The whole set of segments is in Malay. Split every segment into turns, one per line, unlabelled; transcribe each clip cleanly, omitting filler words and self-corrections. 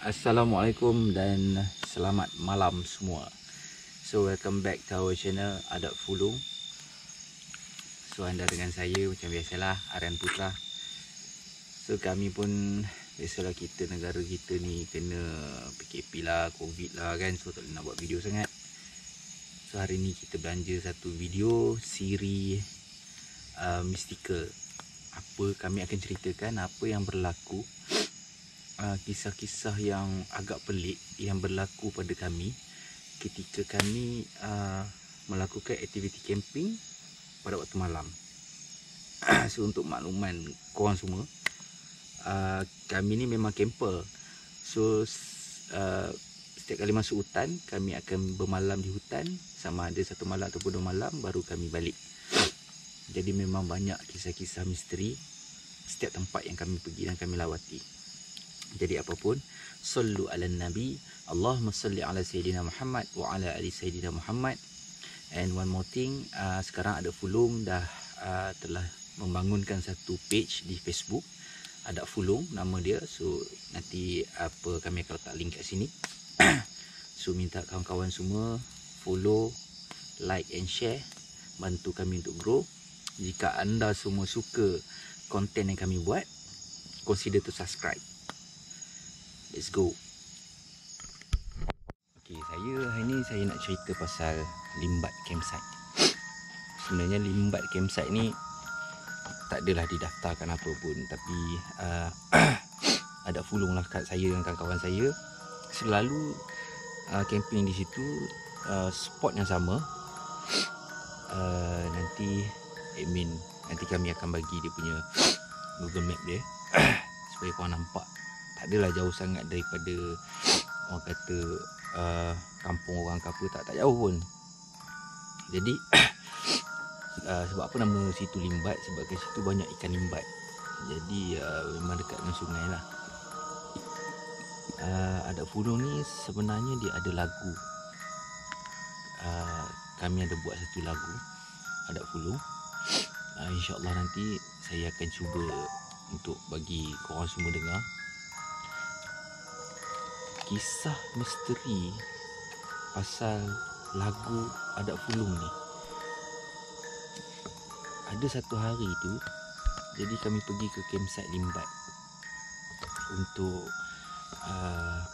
Assalamualaikum dan selamat malam semua. So welcome back to our channel Adat Fulung. So anda dengan saya macam biasalah, Aryan Putra. So kami pun biasalah, kita negara kita ni kena PKP lah, Covid lah kan. So tak boleh nak buat video sangat. So hari ni kita belanja satu video siri mystical. Kami akan ceritakan apa yang berlaku, kisah-kisah yang agak pelik yang berlaku pada kami ketika kami melakukan aktiviti camping pada waktu malam. So untuk makluman korang semua, kami ni memang camper. So setiap kali masuk hutan, kami akan bermalam di hutan, sama ada satu malam ataupun 2 malam baru kami balik. Jadi memang banyak kisah-kisah misteri setiap tempat yang kami pergi dan kami lawati. Jadi apapun, sallu ala nabi, Allahumma salli ala Sayyidina Muhammad wa ala ali Sayyidina Muhammad. And one more thing, sekarang Adat Fulung dah telah membangunkan satu page di Facebook, Adat Fulung nama dia. So nanti kami akan letak link kat sini. So minta kawan-kawan semua follow, like and share, bantu kami untuk grow. Jika anda semua suka konten yang kami buat, consider to subscribe. Let's go. Okay, hari ni saya nak cerita pasal limbat campsite. Sebenarnya limbat campsite ni tak adalah didaftarkan apa pun, tapi Adat Fulung lah kat saya dengan kawan-kawan saya selalu camping di situ, spot yang sama. Nanti kami akan bagi dia punya Google Map dia supaya korang nampak. Tak adalah jauh sangat daripada orang kata kampung orang ke apa, tak jauh pun. Jadi sebab apa nama situ limbat? Sebab kat situ banyak ikan limbat. Jadi memang dekat dengan sungai lah. Adat Fulung ni sebenarnya dia ada lagu. Kami ada buat satu lagu Adat Fulung. InsyaAllah nanti saya akan cuba untuk bagi korang semua dengar kisah misteri pasal lagu Adat Fulung ni. Ada satu hari tu, jadi kami pergi ke campsite limbat untuk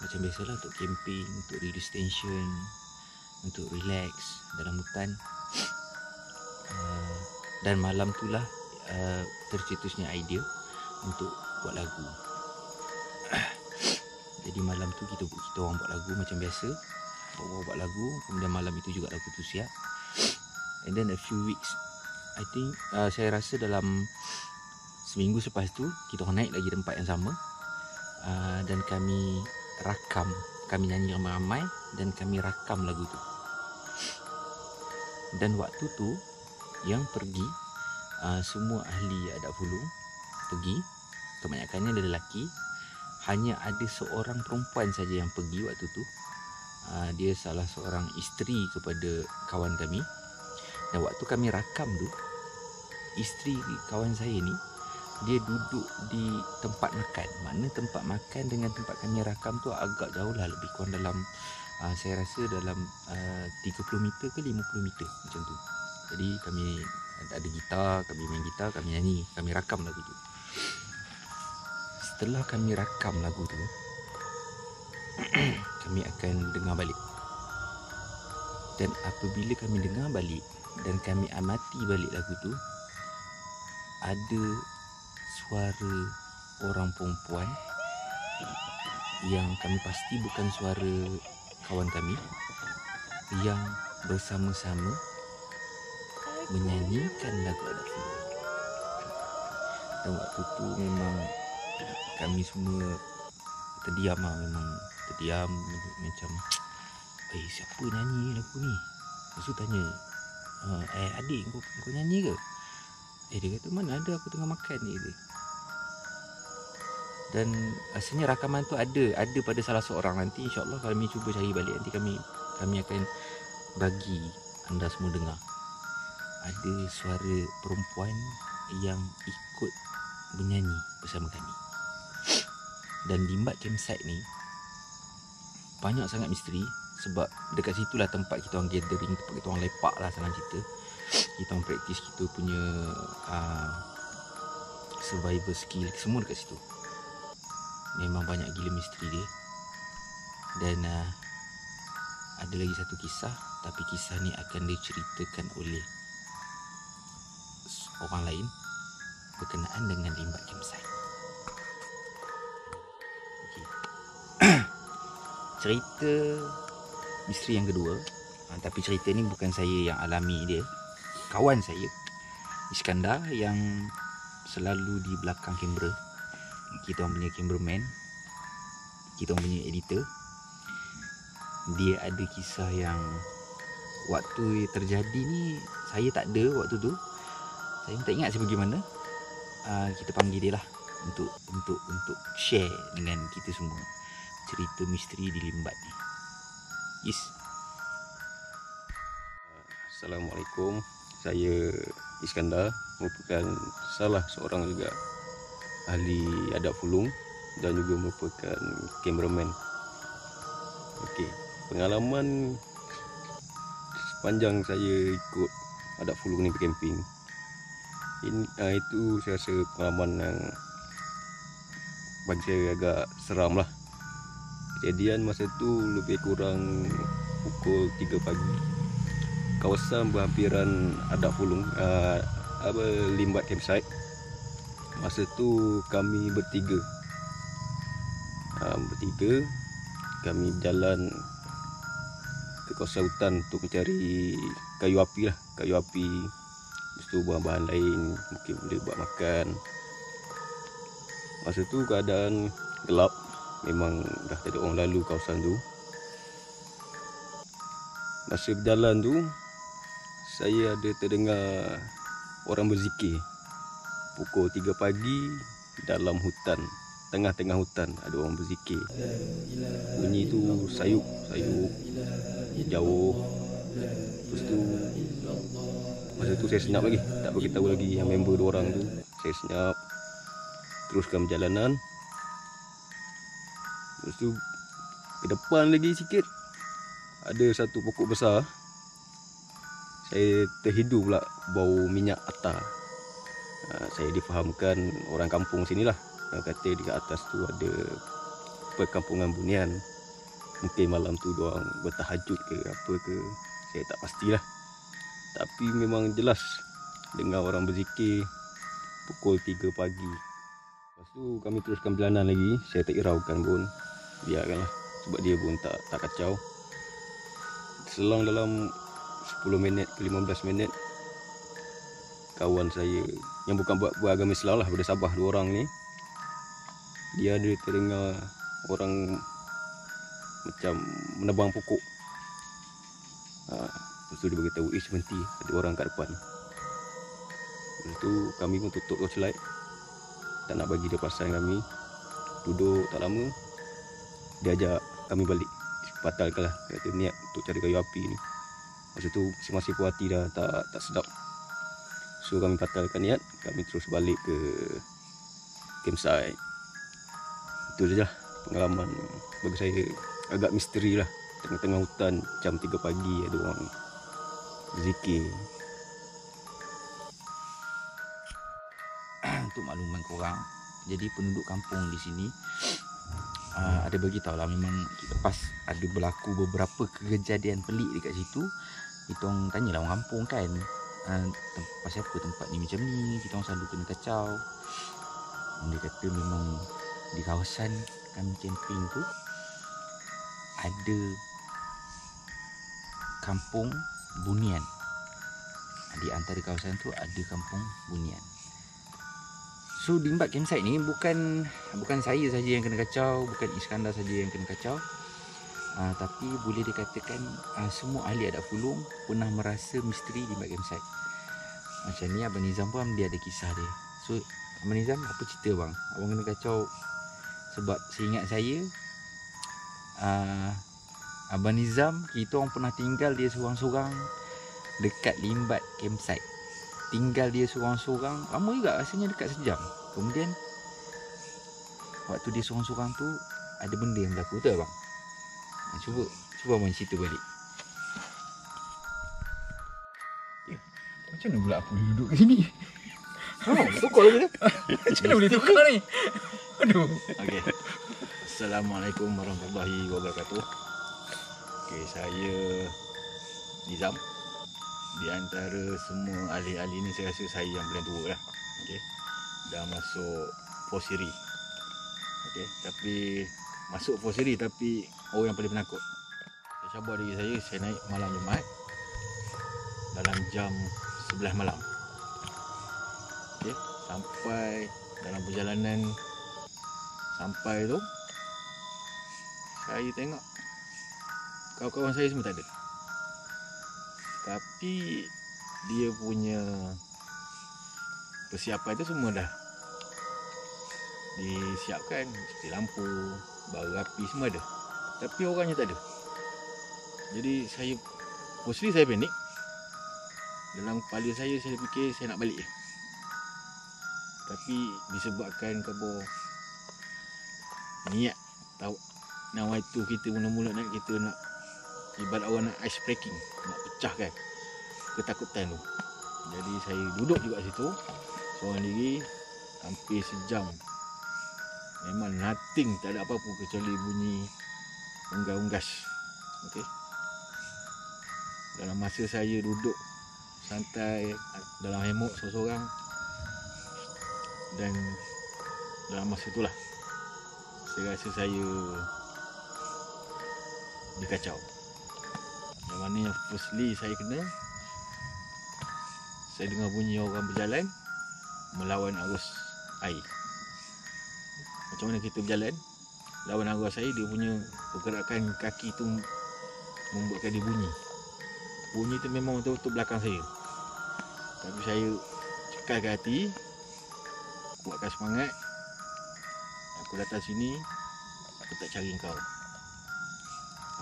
macam biasalah, untuk camping, untuk release tension, untuk relax dalam hutan. Dan malam tu lah tercetusnya idea untuk buat lagu. Jadi malam tu kita orang buat lagu macam biasa, buat lagu. Kemudian malam itu juga lagu tu siap. And then a few weeks, I think saya rasa dalam seminggu selepas tu, kita orang naik lagi tempat yang sama, dan kami rakam, kami nyanyi ramai-ramai dan kami rakam lagu tu. Dan waktu tu yang pergi semua ahli Adat Fulung pergi, kebanyakannya adalah lelaki. Hanya ada seorang perempuan saja yang pergi waktu tu. Dia salah seorang isteri kepada kawan kami. Dan waktu kami rakam tu, isteri kawan saya ni, dia duduk di tempat makan. Mana tempat makan dengan tempat kami rakam tu agak jauh lah, lebih kurang dalam saya rasa dalam 30 meter ke 50 meter macam tu. Jadi kami ada gitar, kami main gitar, kami nyanyi, kami rakam lagu tu. Setelah kami rakam lagu tu, kami akan dengar balik. Dan apabila kami dengar balik dan kami amati balik lagu tu, ada suara orang perempuan yang kami pasti bukan suara kawan kami, yang bersama-sama menyanyikan lagu Adat Fulung. Dan waktu tu memang kami semua terdiam lah, memang terdiam macam siapa nyanyi lagu ni? Lepas tu tanya, adik kau nyanyi ke? Dia kata, mana ada, aku tengah makan ni. Dan rasanya rakaman tu ada pada salah seorang. Nanti insyaAllah kami cuba cari balik, nanti kami akan bagi anda semua dengar. Ada suara perempuan yang ikut menyanyi bersama kami. Dan limbat campsite ni banyak sangat misteri. Sebab dekat situlah tempat kita orang gathering, tempat kita orang lepak lah senang cerita. Kita orang praktis kita punya survival skill, semua dekat situ. Memang banyak gila misteri dia. Dan ada lagi satu kisah, tapi kisah ni akan diceritakan oleh orang lain berkenaan dengan limbat campsite. Okay. Cerita misteri yang kedua, tapi cerita ni bukan saya yang alami dia. Kawan saya, Iskandar, yang selalu di belakang kamera. Kita orang punya cameraman, kita orang punya editor. Dia ada kisah yang waktu terjadi ni saya tak ada waktu tu. Saya tak ingat saya pergi mana. Kita panggil dia lah untuk share dengan kita semua cerita misteri di Limbat ni. Yes.
Assalamualaikum. Saya Iskandar, merupakan salah seorang juga ahli adat Fulung dan juga merupakan cameraman. Okey, pengalaman sepanjang saya ikut adat Fulung ni bercamping, itu saya rasa pengalaman yang bagi saya agak seram lah. Kejadian masa tu lebih kurang pukul 3 pagi. Kawasan berhampiran adat Fulung, Limbat campsite. Masa tu kami bertiga, kami jalan ke kawasan hutan untuk mencari kayu api lah. Kayu api, lepas tu bahan-bahan lain mungkin boleh buat makan. Masa tu keadaan gelap, memang dah tak ada orang lalu kawasan tu. Masa berjalan tu, saya ada terdengar orang berzikir. Pukul 3 pagi dalam hutan, tengah-tengah hutan ada orang berzikir. Bunyi tu sayup jauh. Lepas tu masa tu saya senyap lagi, tak beritahu lagi yang member 2 orang tu. Saya senyap, teruskan perjalanan. Lepas tu ke depan lagi sikit ada satu pokok besar. Saya terhidu pula bau minyak atar. Saya difahamkan orang kampung sini lah, kata di atas tu ada perkampungan bunian. Mungkin malam tu diorang bertahajud ke apa ke, saya tak pastilah. Tapi memang jelas dengar orang berzikir pukul 3 pagi. Lepas tu kami teruskan perjalanan lagi. Saya tak hiraukan pun, biarkanlah, sebab dia pun tak kacau. Selang dalam 10 minit ke 15 minit, kawan saya yang bukan beragama Islam lah, daripada Sabah, 2 orang ni, dia ada terdengar orang macam menebang pokok. Lepas tu dia beritahu, berhenti, ada orang kat depan. Lepas tu kami pun tutup torchlight, tak nak bagi dia perasan kami. Duduk tak lama, dia ajak kami balik. Batalkan lah, kata niat untuk cari kayu api ni. Masa tu masih puas hati dah, tak sedap. So kami batalkan niat, kami terus balik ke campsite. Itu saja pengalaman bagi saya agak misteri lah. Tengah-tengah hutan jam 3 pagi ada orang berzikir.
Untuk makluman korang, jadi penduduk kampung di sini ada beritahu lah, memang lepas ada berlaku beberapa kejadian pelik dekat situ. Kita orang tanyalah orang kampung kan, pasal apa tempat ni macam ni, kita orang selalu kena kacau. Dia kata memang di kawasan kami camping tu ada kampung bunian. Di antara kawasan tu ada kampung bunian. So Limbat campsite ni bukan saya saja yang kena kacau, bukan Iskandar saja yang kena kacau. Tapi boleh dikatakan semua ahli adat Fulung pernah merasa misteri Limbat campsite. Macam ni Abang Nizam pun dia ada kisah dia. So Abang Nizam, apa cerita bang? Abang kena kacau sebab seingat saya Abang Nizam, kita orang pernah tinggal dia seorang-seorang dekat Limbat campsite. Tinggal dia seorang-seorang lama juga, rasanya dekat sejam. Kemudian waktu dia seorang-seorang tu ada benda yang berlaku, betul bang? Cuba main situ balik.
Macam mana pula aku duduk kat sini?
Tukar lagi dah.
Macam mana boleh tukar ni? Aduh.
Okey. Assalamualaikum warahmatullahi wabarakatuh. Okey, saya Nizam. Di antara semua ahli-ahli ni saya rasa saya yang paling tua lah. Okey. Dah masuk Fosiri. Okey, tapi masuk Fosiri tapi orang yang paling penakut. Saya cabar diri saya naik malam Jumaat dalam jam 11 malam. Okey, sampai dalam perjalanan sampai tu saya tengok kawan-kawan saya semua tak ada. Tapi dia punya persiapan tu semua dah disiapkan, seperti lampu, bara api semua ada. Tapi orangnya tak ada. Jadi firstly saya panik. Dalam kepala saya fikir saya nak balik je. Tapi disebabkan niat tahu nawai tu kita mula-mula naik, kita nak ibarat orang nak ice breaking, nak pecahkan ketakutan tu. Jadi saya duduk juga situ seorang diri hampir sejam. Memang nothing, tak ada apa-apa kecuali bunyi unggas-unggas. Okey. Dalam masa saya duduk santai dalam hemok seorang-seorang, dan dalam masa itulah saya rasa saya dikacau. Yang mana yang firstly saya dengar bunyi orang berjalan melawan arus air. Macam mana kita berjalan lawan arus air, dia punya pergerakan kaki tu membuatkan dia bunyi. Bunyi tu memang betul-betul belakang saya. Tapi saya cekalkan hati, kuatkan semangat. Aku datang sini, aku tak cari kau.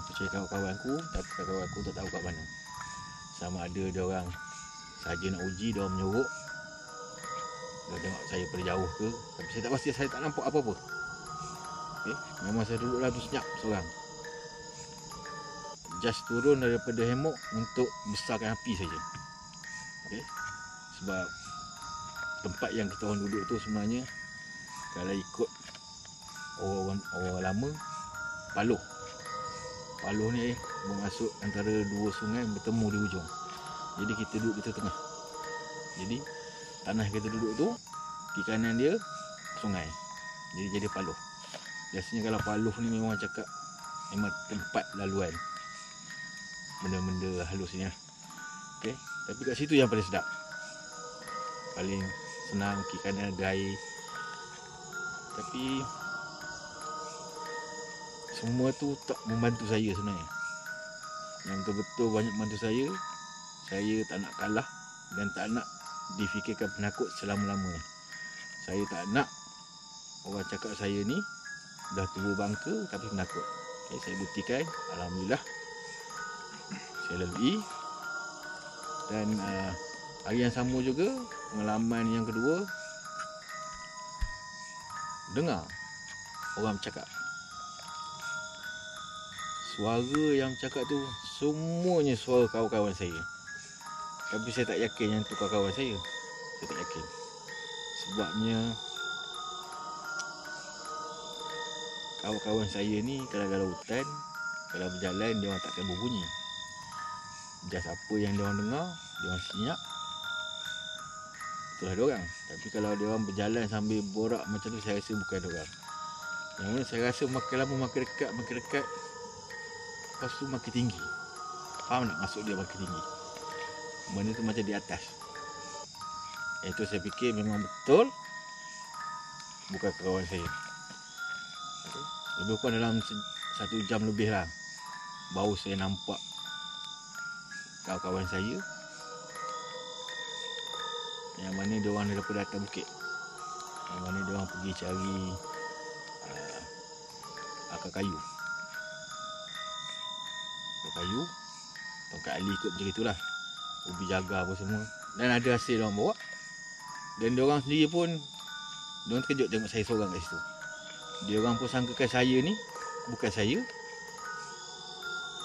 Aku cari kawan-kawan aku, tapi kawan aku tak tahu kat mana. Sama ada dia orang saja nak uji, dia orang menyorok, dia tengok saya pada jauh ke. Tapi saya tak pasti, saya tak nampak apa-apa. Okay. Memang saya duduk dalam tu senyap seorang. Just turun daripada hemok untuk besarkan api saja. Okay. Sebab tempat yang kita orang duduk tu sebenarnya, kalau ikut orang lama, Paluh ni masuk antara dua sungai bertemu di ujung. Jadi kita duduk di tengah. Jadi tanah kita duduk tu, di kanan dia sungai. Jadi jadi Paluh. Biasanya kalau Paluh ni memang cakap memang tempat laluan benda-benda halus ni lah. Okay. Tapi kat situ yang paling sedap, paling senang, kiri kanan ada air. Tapi semua tu tak membantu saya sebenarnya. Yang betul-betul banyak membantu saya tak nak kalah dan tak nak difikirkan penakut selama-lamanya. Saya tak nak orang cakap saya ni dah tua bangka tapi penakut. Okay, saya buktikan, alhamdulillah saya lalui. Dan hari yang sama juga, pengalaman yang kedua, dengar orang bercakap. Suara yang cakap tu semuanya suara kawan-kawan saya. Tapi saya tak yakin yang tu kawan-kawan saya. Saya tak yakin. Sebabnya kawan-kawan saya ni kalau hutan, kalau berjalan dia orang takkan berbunyi. Just apa yang dia orang dengar, dia orang senyap, itulah dia orang. Tapi kalau dia orang berjalan sambil borak macam tu, saya rasa bukan dia orang. Yang mana saya rasa makin lama makin dekat, lepas tu makin tinggi. Faham tak maksud dia makin tinggi? Benda tu macam di atas. Itu saya fikir memang betul bukan kawan saya. Lebih kurang dalam 1 jam lebih lah baru saya nampak kawan-kawan saya yang mana dia orang daripada atas bukit, yang mana dia orang pergi cari akar kayu, tongkat ali kot macam itulah, ubi jaga apa semua. Dan ada hasil dia orang bawa. Dan dia orang sendiri pun dia orang terkejut tengok saya seorang kat situ. Dia orang pun sangkakan saya ni bukan saya,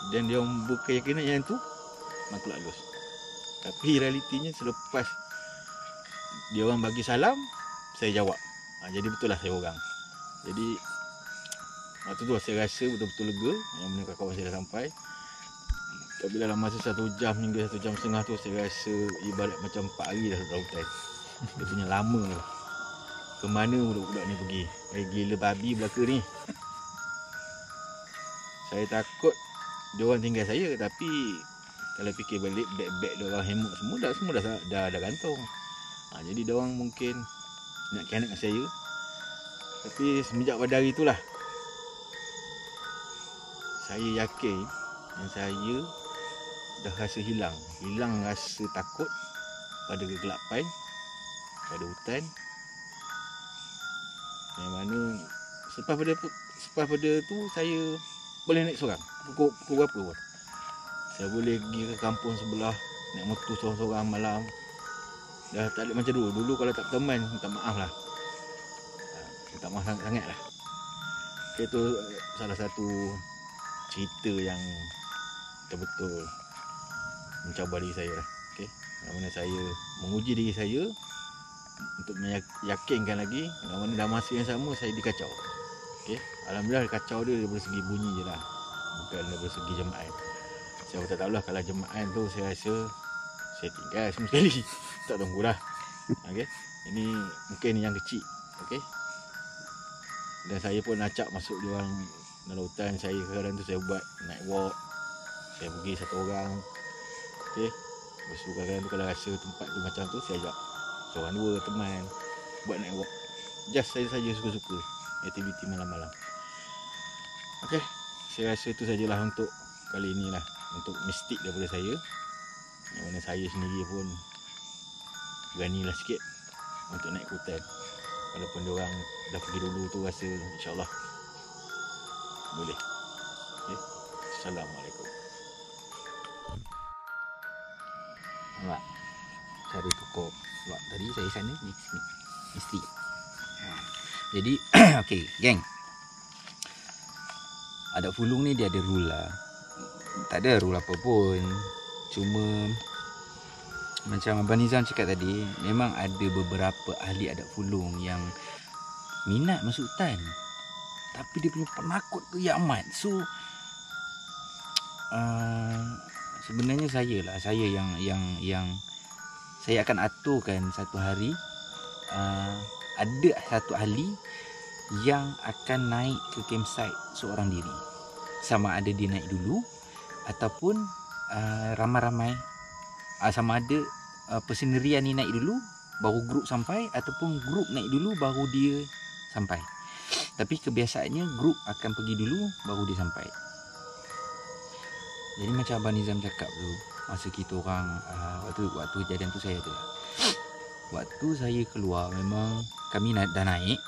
Dan dia orang berkeyakinan yang tu makhluk halus. Tapi realitinya selepas dia orang bagi salam, saya jawab. Jadi betul lah saya orang. Jadi waktu tu saya rasa betul-betul lega yang mana kawan saya dah sampai. Tapi dalam masa 1 jam hingga 1 jam setengah tu saya rasa ibarat macam 4 hari dah dalam hutan. Dia punya lama tu. Ke mana budak-budak ni pergi? Gila babi belaka ni. Saya takut dia orang tinggal saya, tapi kalau fikir balik beg-beg dia orang, hemok semua dah gantung. Jadi dia orang mungkin nak khianat dengan saya. Tapi semenjak pada hari itulah saya yakin yang saya dah rasa hilang rasa takut pada kegelapan, pada hutan. Yang mana selepas pada tu saya boleh naik seorang pukul berapa pun. Saya boleh pergi ke kampung sebelah, naik motor seorang-seorang malam. Dah tak ada macam dulu. Dulu kalau tak berteman, minta maaf lah. Minta maaf sangat-sangat lah. Okay, itu salah satu cerita yang betul-betul mencabar diri saya lah. Okay. Yang mana saya menguji diri saya untuk meyakinkan lagi, yang mana dalam masa yang sama saya dikacau. Okay. Alhamdulillah kacau dia daripada segi bunyi je lah, bukan daripada segi jemaah. Saya tak tahulah kalau jemaah tu saya rasa saya tinggal semua sekali. Tak tunggulah. Okay. Ini mungkin yang kecil. Okay. Dan saya pun acak masuk dia orang dalam hutan. Saya kadang tu saya buat night walk. Saya pergi satu orang. Okay. Lepas tu kadang tu kalau rasa tempat tu macam tu, saya ajak seorang dua teman buat night walk. Just saya saja suka-suka aktiviti malam-malam. Okay. Saya rasa itu sajalah untuk kali ni lah. Untuk mistik daripada saya. Yang mana saya sendiri pun beranilah sikit untuk naik hutan. Walaupun diorang dah pergi dulu tu, rasa insyaAllah boleh. Okay. Assalamualaikum.
Nampak cara tukar. Sebab tadi saya sana mesti. Jadi okey, geng. Adat Fulung ni dia ada rule lah. Tak ada rule apa pun. Cuma macam Abang Nizam cakap tadi, memang ada beberapa ahli adat Fulung yang minat masuk hutan, tapi dia punya penakut tu yang amat. So sebenarnya saya yang saya akan aturkan satu hari, ada satu ahli yang akan naik ke campsite seorang diri. Sama ada dia naik dulu ataupun ramai-ramai, sama ada persendirian ni naik dulu baru grup sampai, ataupun grup naik dulu baru dia sampai. Tapi kebiasaannya grup akan pergi dulu baru dia sampai. Jadi macam Abang Nizam cakap tu, masa kita orang waktu kejadian tu saya tu, waktu saya keluar memang kami dah naik.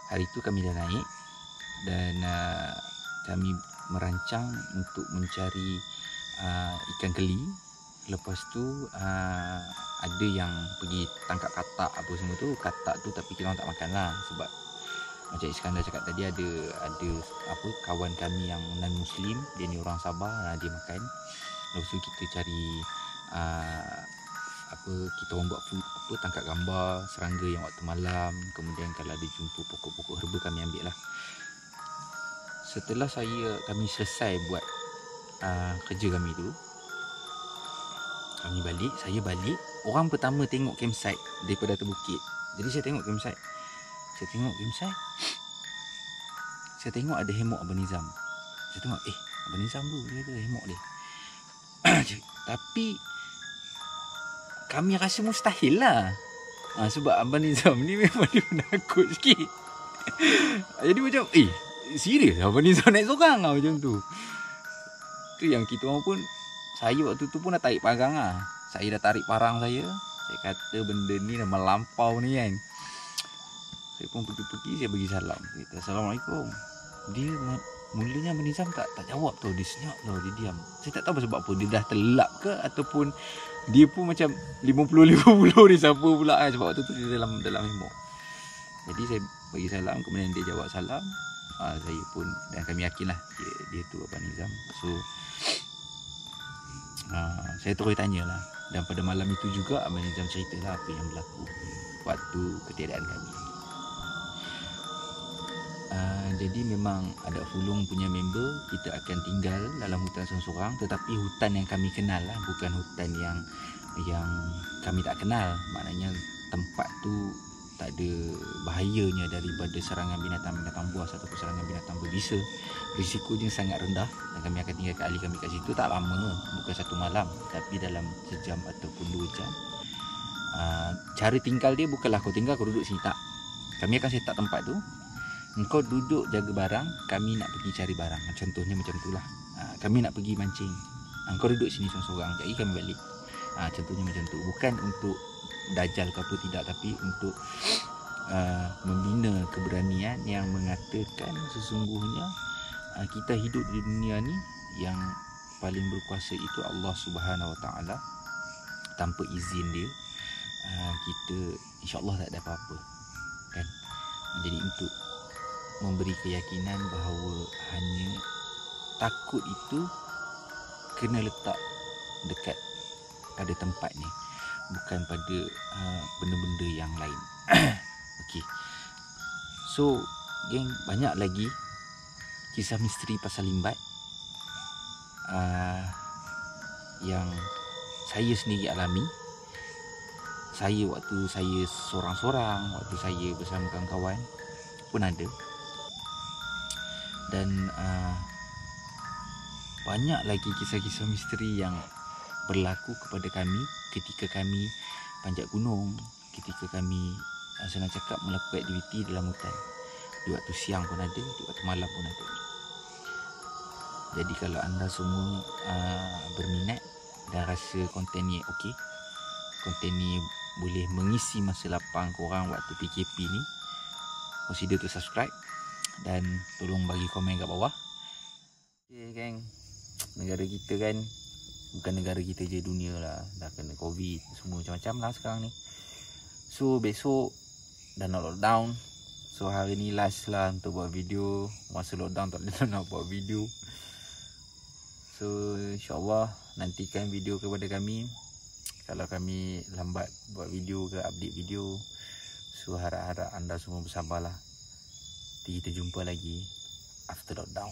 Hari tu kami dah naik dan kami merancang untuk mencari ikan keli. Lepas tu ada yang pergi tangkap katak apa semua tu. Katak tu tapi kita orang tak makan lah, sebab macam Iskandar cakap tadi, ada apa kawan kami yang non muslim, dia ni orang Sabah, dia makan. Lepas tu kita cari kita orang buat tangkap gambar serangga yang waktu malam. Kemudian kalau ada jumpa pokok-pokok herba, kami ambil lah. Setelah kami selesai buat kerja kami tu, saya balik. Orang pertama tengok campsite daripada atas bukit. Jadi saya tengok campsite. Saya tengok ada hemok Abang Nizam. Saya tengok Abang Nizam tu, dia ada hemok dia. Tapi kami rasa mustahil lah. Sebab Abang Nizam ni memang dia penakut sikit. Jadi macam serius Abang Nizam naik seorang lah macam tu. Tu yang kita orang pun, saya waktu tu pun dah tarik parang lah. Saya dah tarik parang saya. Saya kata benda ni dah melampau ni kan. Saya pun pergi-pergi, saya bagi salam. Kata, Assalamualaikum. Dia mulanya Abang Nizam tak jawab tau. Dia senyap tau, dia diam. Saya tak tahu sebab apa. Dia dah terlap ke, ataupun dia pun macam 50-50 dia siapa pula kan. Sebab waktu tu dia dalam hemok. Jadi saya bagi salam, kemudian dia jawab salam. saya pun, dan kami yakinlah dia tu Abang Nizam. So saya terus tanya lah, dan pada malam itu juga Abang Nizam ceritalah apa yang berlaku waktu ketiadaan kami. Jadi memang Adat Fulung punya member, kita akan tinggal dalam hutan seorang-seorang, tetapi hutan yang kami kenal lah, bukan hutan yang kami tak kenal. Maknanya tempat tu tak ada bahayanya daripada serangan binatang-binatang buas ataupun serangan binatang berbisa. Risikonya sangat rendah, dan kami akan tinggalkan ahli kami kat situ tak lama, bukan 1 malam, tapi dalam sejam ataupun 2 jam. Cara tinggal dia bukanlah kau tinggal kau duduk sini, tak. Kami akan set up tempat tu, engkau duduk jaga barang, kami nak pergi cari barang. Contohnya macam itulah. Kami nak pergi mancing, engkau duduk sini seorang-seorang, jadi kami balik. Contohnya macam tu. Bukan untuk dajal ke apa, tidak, tapi untuk membina keberanian yang mengatakan sesungguhnya kita hidup di dunia ni, yang paling berkuasa itu Allah Subhanahu Wa Taala. Tanpa izin dia, kita insya-Allah tak ada apa-apa, kan? Jadi untuk memberi keyakinan bahawa hanya takut itu kena letak dekat pada tempat ni, bukan pada benda-benda yang lain. Okey. So, geng, banyak lagi kisah misteri pasal limbat yang saya sendiri alami. Saya waktu saya seorang-seorang, waktu saya bersama kawan-kawan pun ada. Dan banyak lagi kisah-kisah misteri yang berlaku kepada kami ketika kami panjat gunung, ketika kami senang cakap melakukan aktiviti dalam hutan. Di waktu siang pun ada, di waktu malam pun ada. Jadi kalau anda semua berminat dan rasa konten ni okey, konten ni boleh mengisi masa lapang korang waktu PKP ni, consider to subscribe dan tolong bagi komen kat bawah. Okay, geng, negara kita kan bukan negara kita je, dunia lah dah kena COVID, semua macam-macam lah sekarang ni. So besok dah nak lockdown, so hari ni last lah untuk buat video. Masa lockdown tak ada nak buat video. So insyaAllah nantikan video kepada kami. Kalau kami lambat buat video ke update video, so harap-harap anda semua bersabarlah. Kita jumpa lagi after lockdown.